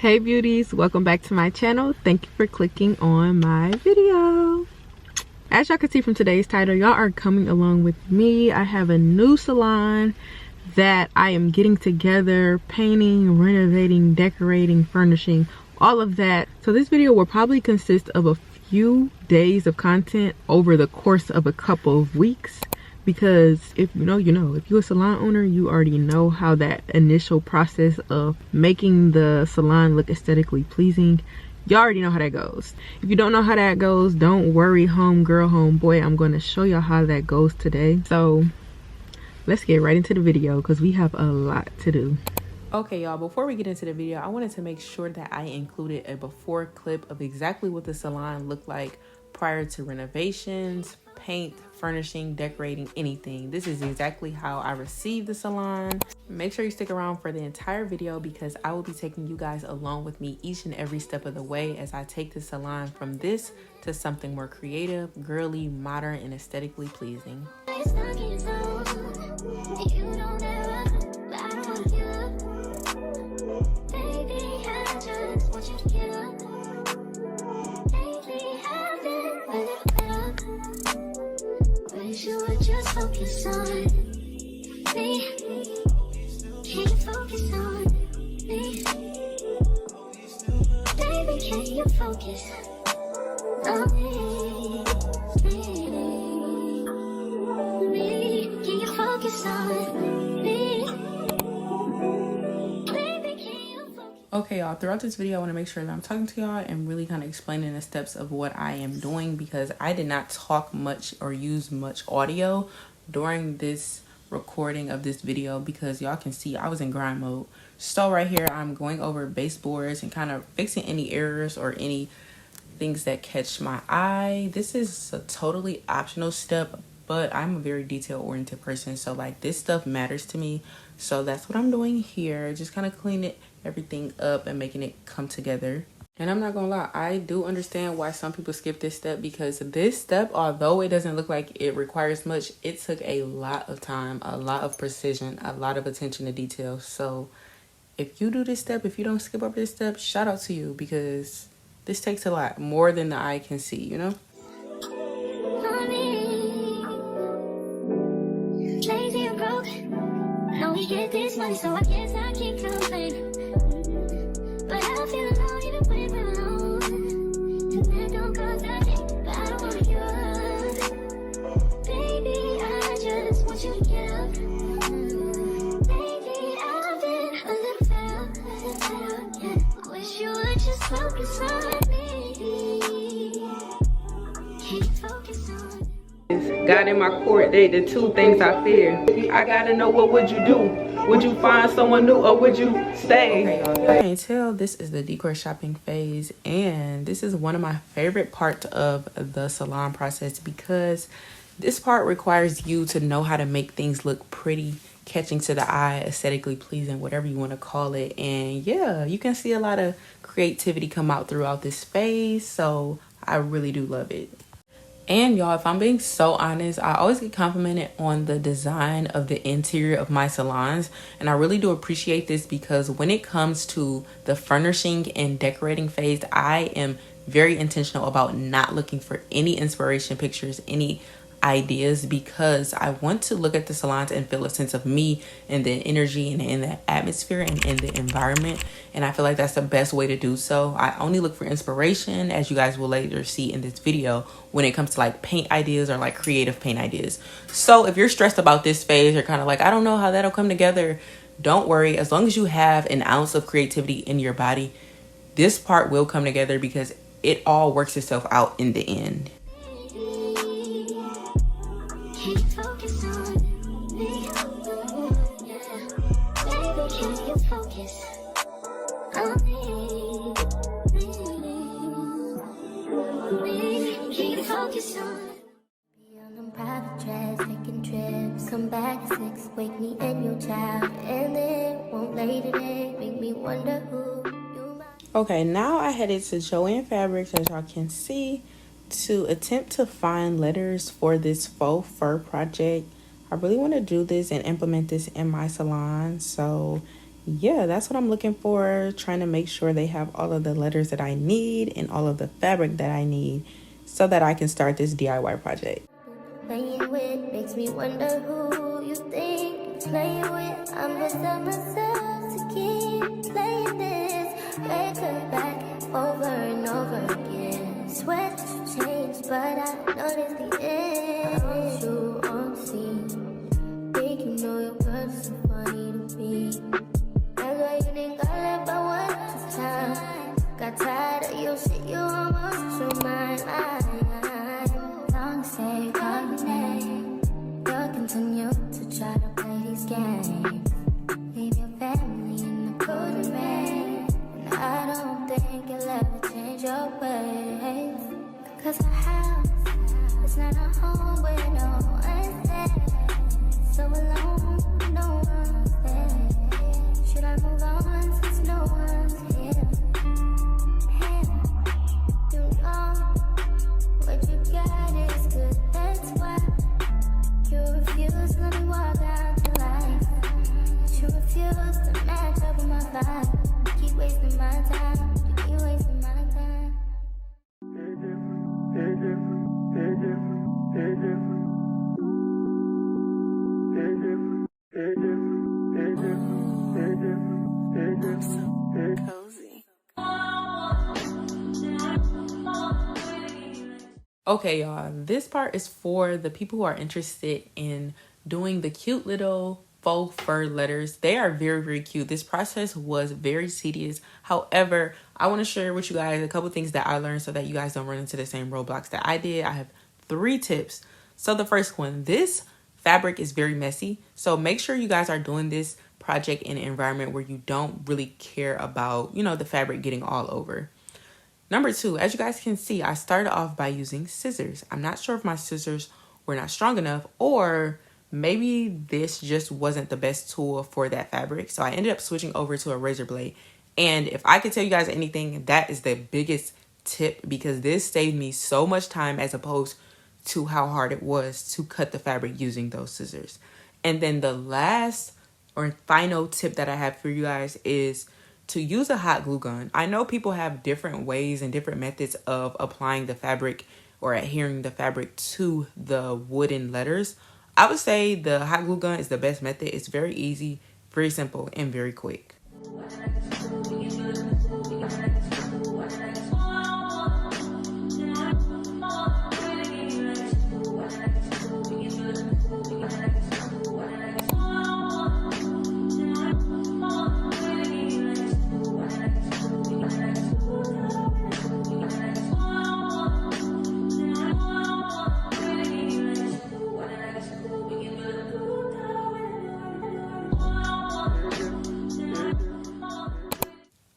Hey beauties, welcome back to my channel. Thank you for clicking on my video. As y'all can see from today's title, y'all are coming along with me. I have a new salon that I am getting together, painting, renovating, decorating, furnishing, all of that. So this video will probably consist of a few days of content over the course of a couple of weeks, because if you know, you know. If you're a salon owner, you already know how that initial process of making the salon look aesthetically pleasing, y'all already know how that goes. If you don't know how that goes, don't worry, home girl, home boy, I'm going to show y'all how that goes today. So let's get right into the video because we have a lot to do. Okay y'all, before we get into the video, I wanted to make sure that I included a before clip of exactly what the salon looked like prior to renovations, paint, furnishing, decorating, anything. This is exactly how I received the salon. Make sure you stick around for the entire video because I will be taking you guys along with me each and every step of the way as I take the salon from this to something more creative, girly, modern, and aesthetically pleasing. Focus on me. Can you focus on me? Baby, can you focus on me? Can you focus on me? Baby, can you focus? Okay, y'all, throughout this video, I want to make sure that I'm talking to y'all and really kind of explaining the steps of what I am doing, because I did not talk much or use much audio during this recording of this video because y'all can see I was in grind mode. So right here I'm going over baseboards and kind of fixing any errors or any things that catch my eye. This is a totally optional step, but I'm a very detail oriented person, so like this stuff matters to me. So that's what I'm doing here, just kind of cleaning everything up and making it come together. And I'm not gonna lie, I do understand why some people skip this step, because this step, although it doesn't look like it requires much, it took a lot of time, a lot of precision, a lot of attention to detail. So if you do this step, if you don't skip over this step, shout out to you, because this takes a lot more than the eye can see, you know? Lazy and broke, now we get this money, so I guess I can't complain. But I feel alone even when we're alone. And that don't cause nothing, but I don't want you up. Baby, I just want you to get up. Lately I've been a little fed up. Wish you would just focus on me. Can you focus on me? God in my court, they the two things I fear. I gotta know, what would you do? Would you find someone new or would you stay? Okay, y'all, I can tell this is the decor shopping phase, and this is one of my favorite parts of the salon process because this part requires you to know how to make things look pretty, catching to the eye, aesthetically pleasing, whatever you want to call it. And yeah, you can see a lot of creativity come out throughout this phase, so I really do love it. And y'all, if I'm being so honest, I always get complimented on the design of the interior of my salons. And I really do appreciate this because when it comes to the furnishing and decorating phase, I am very intentional about not looking for any inspiration pictures, any ideas, because I want to look at the salons and feel a sense of me and the energy and in the atmosphere and in the environment. And I feel like that's the best way to do so. I only look for inspiration, as you guys will later see in this video, when it comes to like paint ideas or like creative paint ideas. So if you're stressed about this phase, you're kind of like, I don't know how that'll come together, don't worry. As long as you have an ounce of creativity in your body, this part will come together because it all works itself out in the end. Come back at 6, wake me and your child, and then won't lay today, make me wonder who you might. Okay, now I headed to Joann Fabrics, as y'all can see, to attempt to find letters for this faux fur project. I really want to do this and implement this in my salon. So yeah, that's what I'm looking for. Trying to make sure they have all of the letters that I need and all of the fabric that I need so that I can start this DIY project. Playing with makes me wonder who you think you're playing with. I'm just telling myself to keep playing this record back over and over again. Swear that you changed, but I noticed the end. I want you on the scene. Think you know your girl is so funny to me. That's why you didn't got left by one time. Got tired of your shit, you almost your mind. Long say call your name. You'll continue to try to play these games. Leave your family in the cold rain. And I don't think you'll ever change your ways. Cause our house is not a home where no one's there. So alone, no one's there. Should I move on since no one's here? Don't know what you got is good, that's why you refuse to let me walk out the light. You refuse to match up with my vibe. You keep wasting my time, you keep wasting my time. Okay, y'all, this part is for the people who are interested in doing the cute little faux fur letters. They are very, very cute. This process was very tedious. However, I want to share with you guys a couple things that I learned so that you guys don't run into the same roadblocks that I did. I have 3 tips. So the first one, this fabric is very messy. So make sure you guys are doing this project in an environment where you don't really care about, the fabric getting all over. Number 2, as you guys can see, I started off by using scissors. I'm not sure if my scissors were not strong enough, or maybe this just wasn't the best tool for that fabric. So I ended up switching over to a razor blade. And if I could tell you guys anything, that is the biggest tip, because this saved me so much time as opposed to how hard it was to cut the fabric using those scissors. And then the last or final tip that I have for you guys is to use a hot glue gun. I know people have different ways and different methods of applying the fabric or adhering the fabric to the wooden letters. I would say the hot glue gun is the best method. It's very easy, very simple, and very quick.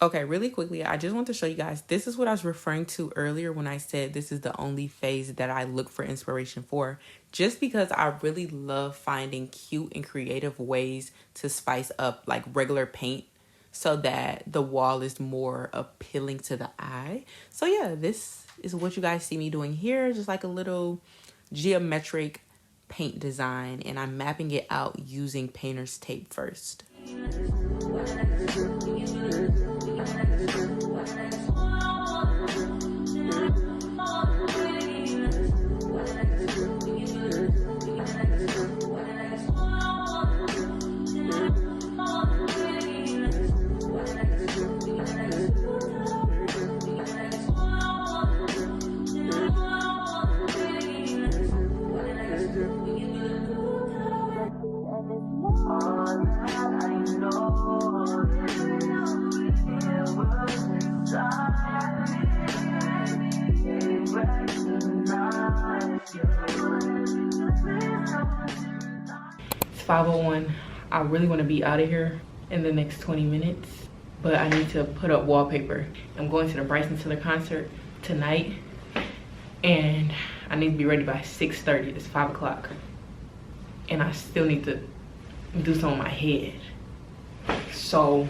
Okay, really quickly, I just want to show you guys, this is what I was referring to earlier when I said this is the only phase that I look for inspiration for, just because I really love finding cute and creative ways to spice up like regular paint so that the wall is more appealing to the eye. So yeah, this is what you guys see me doing here, just like a little geometric paint design, and I'm mapping it out using painter's tape first. It's 5:01. I really want to be out of here in the next 20 minutes, but I need to put up wallpaper. I'm going to the Bryson Tiller concert tonight, and I need to be ready by 6:30. It's 5 o'clock, and I still need to do some on my head. So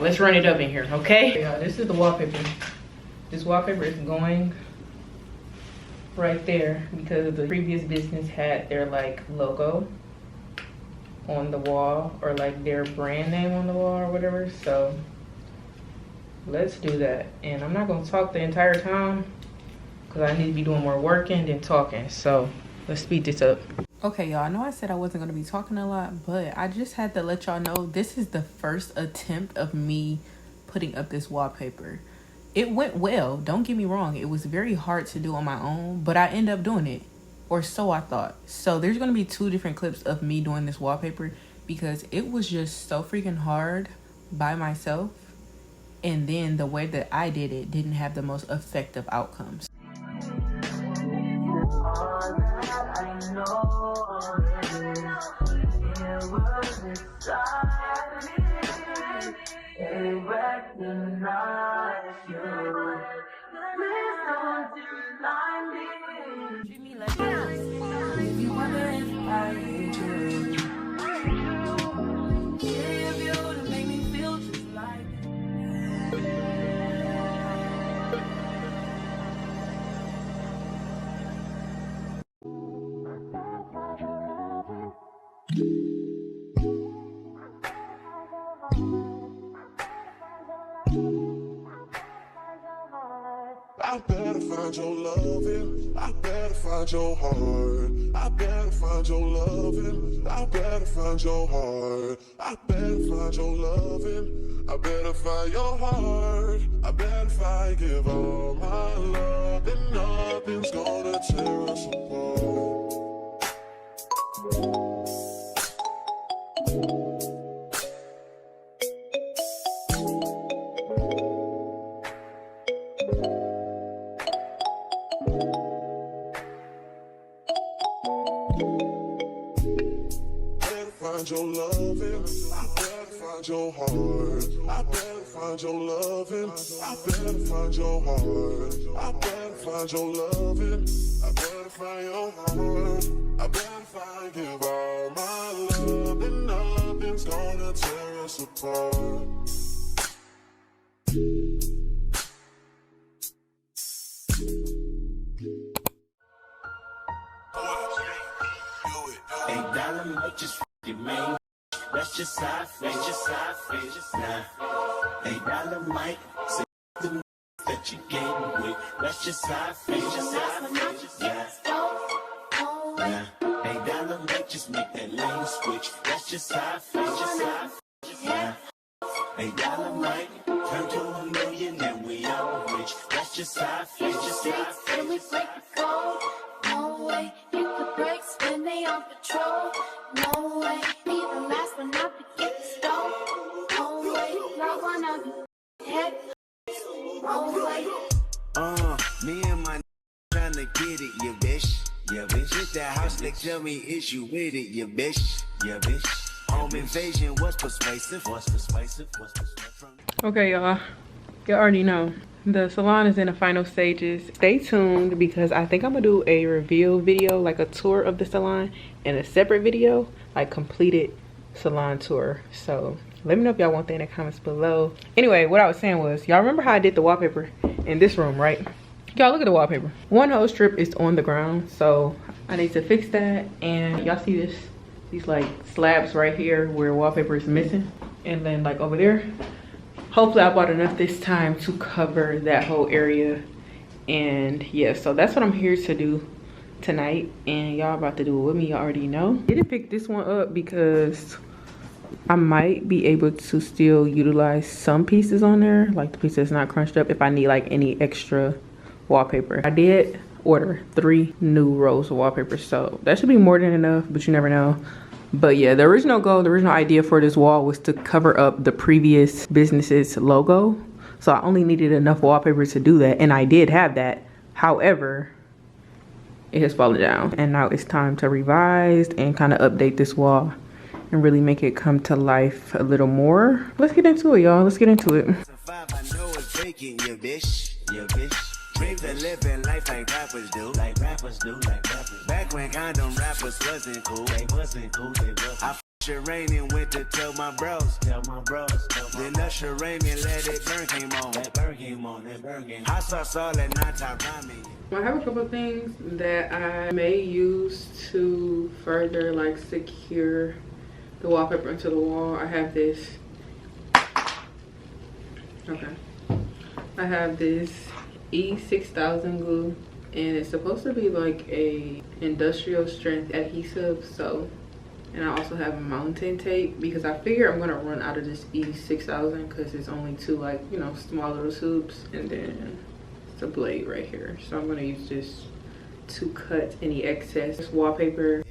let's run it up in here, okay? Yeah, this is the wallpaper. This wallpaper is going right there because the previous business had their like logo. on the wall, or like their brand name on the wall or whatever. So let's do that. And I'm not gonna talk the entire time because I need to be doing more working than talking. So let's speed this up. Okay, y'all, I know I said I wasn't gonna be talking a lot, but I just had to let y'all know this is the first attempt of me putting up this wallpaper. It went well, don't get me wrong. It was very hard to do on my own, but I ended up doing it, or so I thought. So there's gonna be 2 different clips of me doing this wallpaper because it was just so freaking hard by myself, and then the way that I did it didn't have the most effective outcomes. I better find your loving, I better find your heart. I better find your loving, I better find your heart. I better find your loving, I better find your heart. I better if I give all my love, then nothing's gonna tear us apart. Find your loving, I better find your heart. I better find your loving, I better find your heart. I better find your loving, I better find your heart. I better find, give all my love, and nothing's gonna tear us apart. $8 might just man, that's just how I feel, just how I feel, just now. $8 mic, say the that you gave me, that's just how I feel, just how I feel, just yeah. $8 mic, just make that lane switch, that's just how I feel, just how I feel, just now. $8 mic, turn to $1 million and we all rich, that's just how I feel, just how I feel, just how I feel. No way, hit the brakes when they on patrol. No way, be the last one not to get the stove. No way, not one of you. Heck, no way. Me and my trying to get it, you bitch. Yeah, bitch. Hit that house, like, tell me, is you with it, you bitch. Yeah, bitch. Home invasion was persuasive. What's persuasive? What's persuasive? Okay, y'all already know the salon is in the final stages. Stay tuned because I think I'm gonna do a reveal video, like a tour of the salon, and a separate video like completed salon tour. So let me know if y'all want that in the comments below. Anyway, what I was saying was, y'all remember how I did the wallpaper in this room, right? Y'all look at the wallpaper. One whole strip is on the ground, so I need to fix that. And y'all see this, these like slabs right here where wallpaper is missing, and then like over there, hopefully I bought enough this time to cover that whole area. And yeah, so that's what I'm here to do tonight, and y'all about to do it with me. Y'all already know. I didn't pick this one up because I might be able to still utilize some pieces on there, like the piece that's not crunched up, if I need like any extra wallpaper. I did order 3 new rolls of wallpaper, so that should be more than enough, but you never know. But yeah, the original goal, the original idea for this wall was to cover up the previous business's logo. So I only needed enough wallpaper to do that, and I did have that. However, it has fallen down, and now it's time to revise and kind of update this wall and really make it come to life a little more. Let's get into it, y'all. Let's get into it. Dreams of living life like rappers do. Like rappers do, like rappers. Back when condom rappers wasn't cool. They wasn't cool, they wasn't. I f***ed Rain and went to tell my bros. Tell my bros. Then Usher Raymond let it burn came on. That burn came on, that burn came on. I saw all that nighttime rhyming. I have a couple of things that I may use to further like secure the wallpaper into the wall. I have this. Okay. I have this E6000 glue, and it's supposed to be like a industrial strength adhesive. So, and I also have mountain tape because I figure I'm gonna run out of this E6000 because it's only two, like, you know, small little tubes, and then it's a blade right here. So I'm gonna use this to cut any excess. This wallpaper.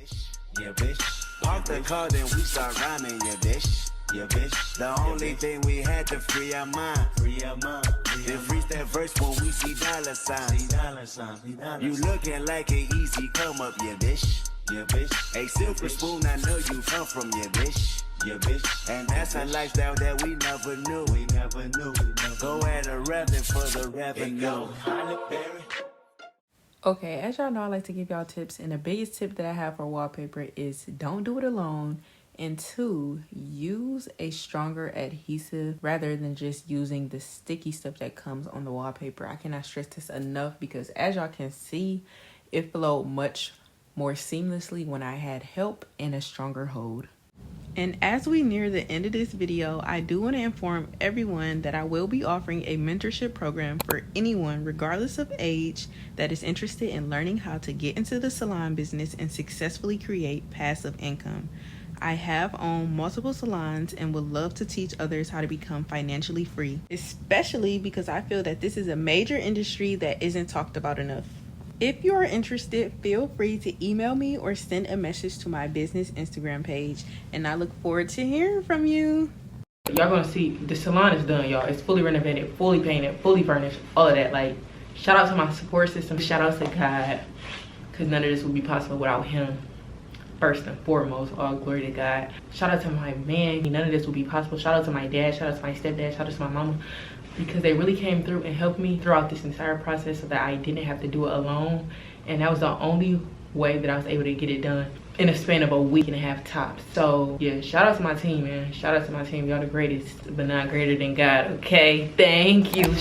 Yeah, bitch. Park the car, then we start rhyming, yeah, bitch. Yeah, bitch. The only thing we had to free our mind. Free our mind. Then freeze that verse when we see dollar signs. You looking like an easy come up, yeah, bitch. Yeah, bitch. A silver spoon, I know you come from, yeah, bitch. Yeah, bitch. And that's a lifestyle that we never knew. Go at a rapping for the revenue. Okay, as y'all know, I like to give y'all tips, and the biggest tip that I have for wallpaper is don't do it alone, and 2, use a stronger adhesive rather than just using the sticky stuff that comes on the wallpaper. I cannot stress this enough because as y'all can see, it flowed much more seamlessly when I had help and a stronger hold. And as we near the end of this video, I do want to inform everyone that I will be offering a mentorship program for anyone, regardless of age, that is interested in learning how to get into the salon business and successfully create passive income. I have owned multiple salons and would love to teach others how to become financially free, especially because I feel that this is a major industry that isn't talked about enough. If you are interested, feel free to email me or send a message to my business Instagram page, and I look forward to hearing from you. Y'all gonna see the salon is done, y'all. It's fully renovated, fully painted, fully furnished, all of that. Like, shout out to my support system, shout out to God, because none of this would be possible without him. First and foremost, all glory to God. Shout out to my man, none of this would be possible. Shout out to my dad, shout out to my stepdad, shout out to my mama, because they really came through and helped me throughout this entire process so that I didn't have to do it alone. And that was the only way that I was able to get it done in a span of a week and a half tops. So yeah, shout out to my team, man. Shout out to my team. Y'all the greatest, but not greater than God, okay? Thank you.